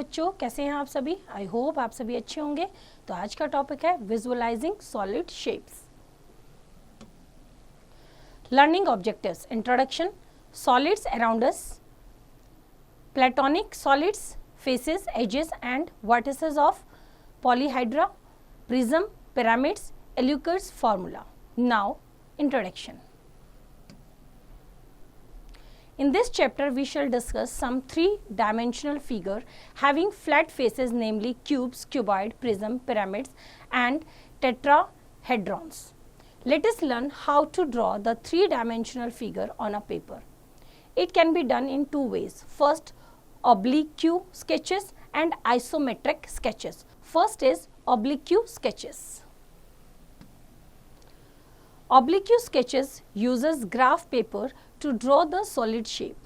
बच्चों, कैसे हैं आप सभी? आई होप आप सभी अच्छे होंगे। तो आज का टॉपिक है visualising solid shapes. Learning objectives, introduction, solids around us, Platonic solids, faces, edges and vertices of polyhedra, prism, pyramids, Euler's formula. Now introduction. In this chapter, we shall discuss some three-dimensional figure having flat faces, namely cubes, cuboid, prism, pyramids, and tetrahedrons. Let us learn how to draw the three-dimensional figure on a paper. It can be done in two ways. First, oblique sketches and isometric sketches. First is oblique sketches. Oblique sketches uses graph paper to draw the solid shape.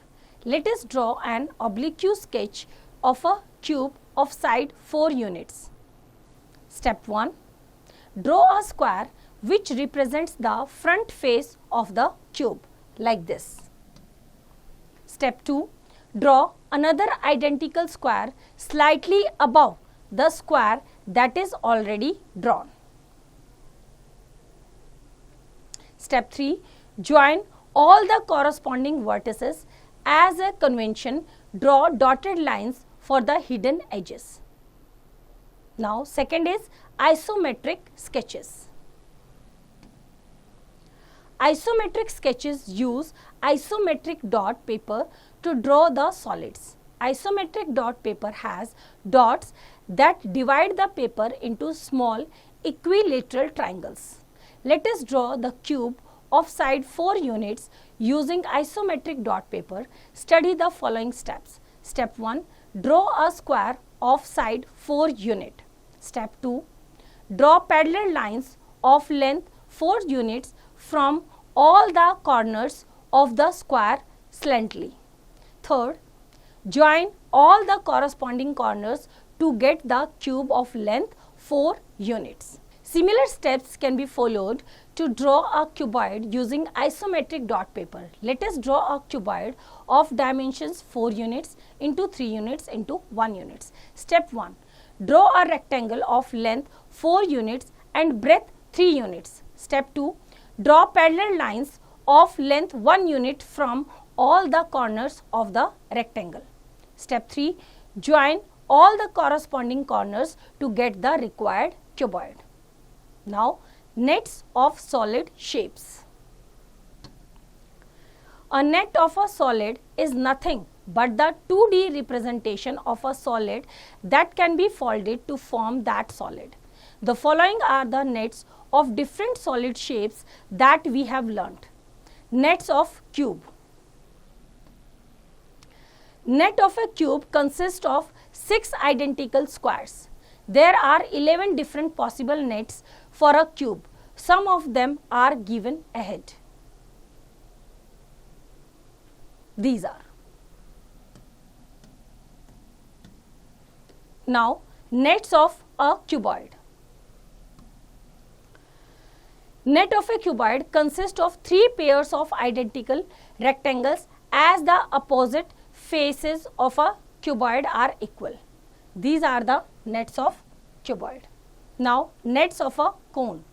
Let us draw an oblique sketch of a cube of side 4 units. Step 1. Draw a square which represents the front face of the cube like this. Step 2. Draw another identical square slightly above the square that is already drawn. Step 3. Join all the corresponding vertices. As a convention, draw dotted lines for the hidden edges. Now, second is isometric sketches. Isometric sketches use isometric dot paper to draw the solids. Isometric dot paper has dots that divide the paper into small equilateral triangles. Let us draw the cube of side 4 units using isometric dot paper. Study the following steps. Step 1. Draw a square of side 4 unit. Step 2. Draw parallel lines of length 4 units from all the corners of the square slantingly. Third, join all the corresponding corners to get the cube of length 4 units. Similar steps can be followed to draw a cuboid using isometric dot paper. Let us draw a cuboid of dimensions 4 units into 3 units into 1 units. Step 1. Draw a rectangle of length 4 units and breadth 3 units. Step 2. Draw parallel lines of length 1 unit from all the corners of the rectangle. Step 3. Join all the corresponding corners to get the required cuboid. Now, nets of solid shapes. A net of a solid is nothing but the 2D representation of a solid that can be folded to form that solid. The following are the nets of different solid shapes that we have learnt. Nets of cube. Net of a cube consists of 6 identical squares. There are 11 different possible nets for a cube. Some of them are given ahead. These are. Now, nets of a cuboid. Net of a cuboid consists of 3 pairs of identical rectangles as the opposite faces of a cuboid are equal. These are the nets of cuboid. Now, nets of a cone.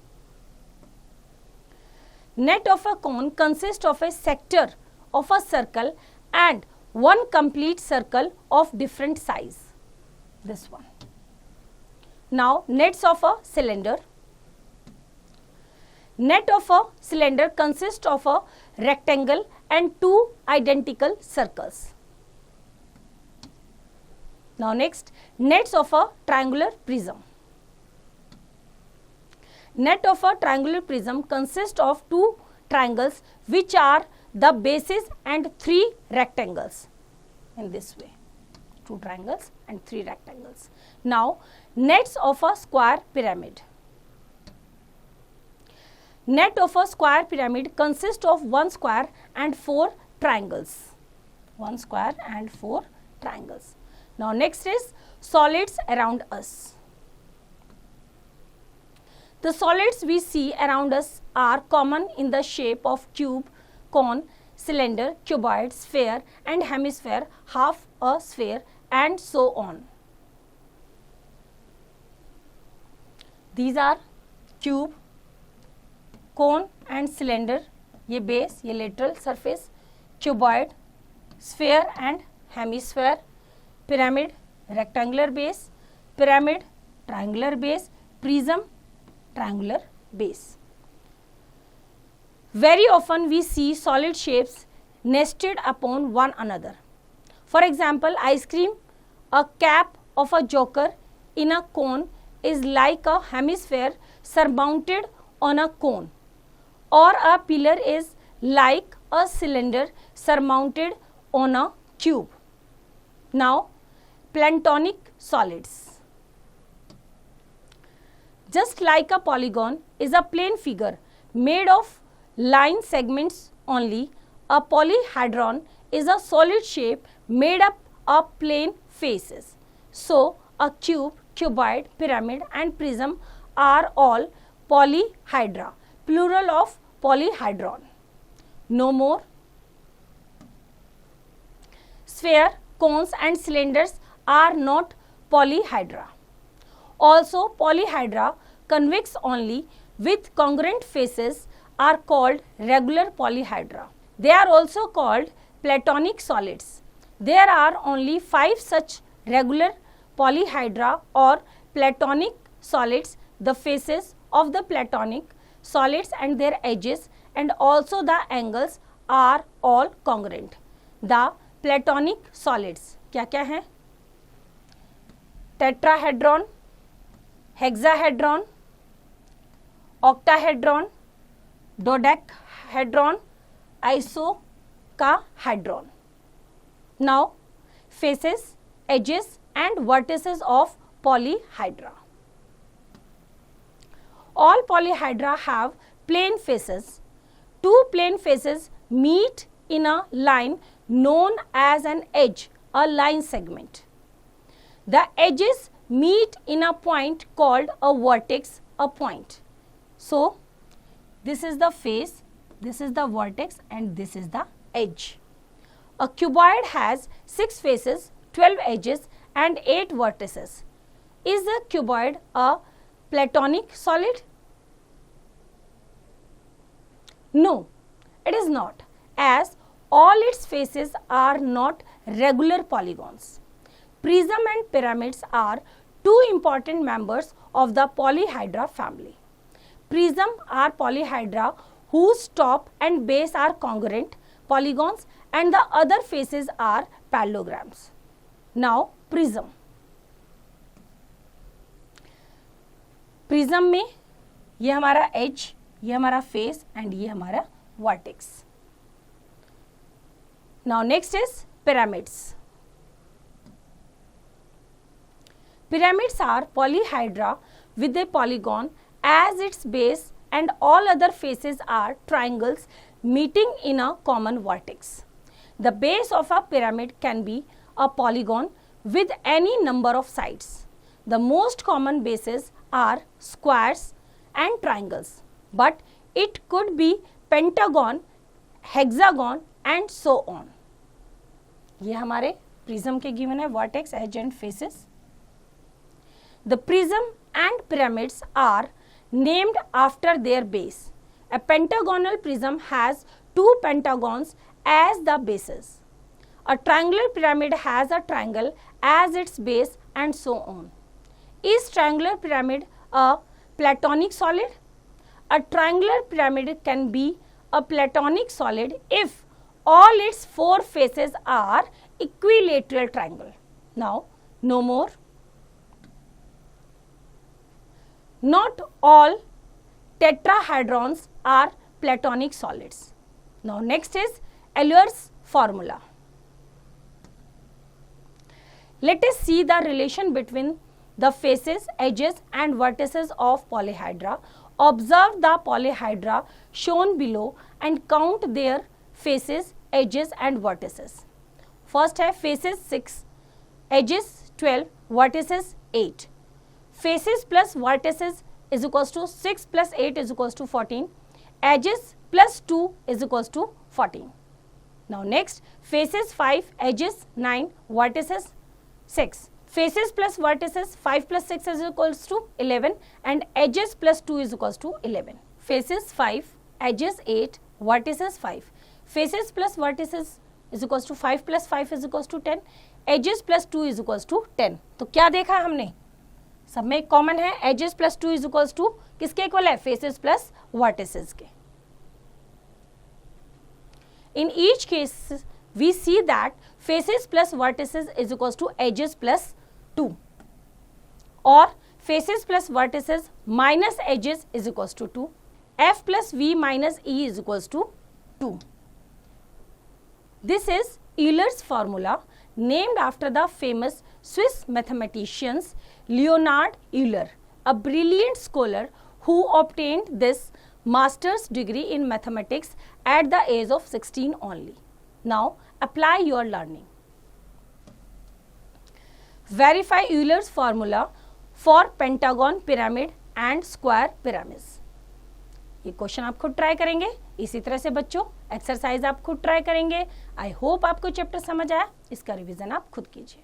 Net of a cone consists of a sector of a circle and one complete circle of different size. This one. Now, nets of a cylinder. Net of a cylinder consists of a rectangle and 2 identical circles. Now, next, nets of a triangular prism. Net of a triangular prism consists of 2 triangles which are the bases and 3 rectangles. In this way, 2 triangles and 3 rectangles. Now, nets of a square pyramid. Net of a square pyramid consists of 1 square and 4 triangles. 1 square and 4 triangles. Now, next is solids around us. The solids we see around us are common in the shape of cube, cone, cylinder, cuboid, sphere and hemisphere, half a sphere and so on. These are cube, cone and cylinder, ये base, ये lateral surface, cuboid, sphere and hemisphere, pyramid, rectangular base, pyramid, triangular base, prism, triangular base. Very often we see solid shapes nested upon one another. For example, ice cream, a cap of a joker in a cone is like a hemisphere surmounted on a cone, or a pillar is like a cylinder surmounted on a cube. Now, Platonic solids. Just like a polygon is a plane figure made of line segments only, a polyhedron is a solid shape made up of plane faces. So, a cube, cuboid, pyramid and prism are all polyhedra, plural of polyhedron. No more. Sphere, cones and cylinders are not polyhedra. Also, polyhedra convex only with congruent faces are called regular polyhedra. They are also called Platonic solids. There are only 5 such regular polyhedra or Platonic solids. The faces of the Platonic solids and their edges and also the angles are all congruent. The Platonic solids क्या क्या हैं? Tetrahedron, hexahedron, octahedron, dodecahedron, icosahedron. Now, faces, edges and vertices of polyhedra. All polyhedra have plane faces. Two plane faces meet in a line known as an edge, a line segment. The edges meet in a point called a vertex, a point. So, this is the face, this is the vertex and this is the edge. A cuboid has 6 faces, 12 edges and 8 vertices. Is the cuboid a Platonic solid? No, it is not, as all its faces are not regular polygons. Prism and pyramids are 2 important members of the polyhedra family. Prism are polyhedra whose top and base are congruent polygons and the other faces are parallelograms. Now, prism. Prism में ये हमारा edge, ये हमारा face and ये हमारा vertex. Now, next is pyramids. Pyramids are polyhedra with a polygon as its base and all other faces are triangles meeting in a common vertex. The base of a pyramid can be a polygon with any number of sides. The most common bases are squares and triangles, but it could be pentagon, hexagon and so on. ये हमारे prism के given है vertex, edge and faces. The prism and pyramids are named after their base. A pentagonal prism has 2 pentagons as the bases. A triangular pyramid has a triangle as its base and so on. Is triangular pyramid a Platonic solid? A triangular pyramid can be a Platonic solid if all its 4 faces are equilateral triangle. Now, no more. Not all tetrahedrons are Platonic solids. Now, next is Euler's formula. Let us see the relation between the faces, edges and vertices of polyhedra. Observe the polyhedra shown below and count their faces, edges and vertices. First है faces 6, edges 12, vertices 8. Faces plus vertices is equals to 6 plus 8 is equals to 14. Edges plus 2 is equals to 14. Now next, faces 5, edges 9, vertices 6. faces plus vertices 5 plus 6 is equals to 11 and edges plus 2 is equals to 11. Faces 5, edges 8, vertices 5. Faces plus vertices is equals to 5 plus 5 is equals to 10, edges plus 2 is equals to 10. तो क्या देखा हमने, सब में एक common है, edges plus 2 is equals to किसके equal है, faces plus vertices के. In each case we see that faces plus vertices is equals to edges plus 2 or faces plus vertices minus edges is equals to 2. F plus V minus E is equals to 2. This is Euler's formula, named after the famous Swiss mathematicians Leonhard Euler, a brilliant scholar who obtained this master's degree in mathematics at the age of 16 only. Now apply your learning. Verify Euler's formula for pentagon pyramid and square pyramids. ये question आप खुद try करेंगे. इसी तरह से बच्चों exercise आप खुद ट्राई करेंगे. आई होप आपको चैप्टर समझ आया. इसका रिवीजन आप खुद कीजिए.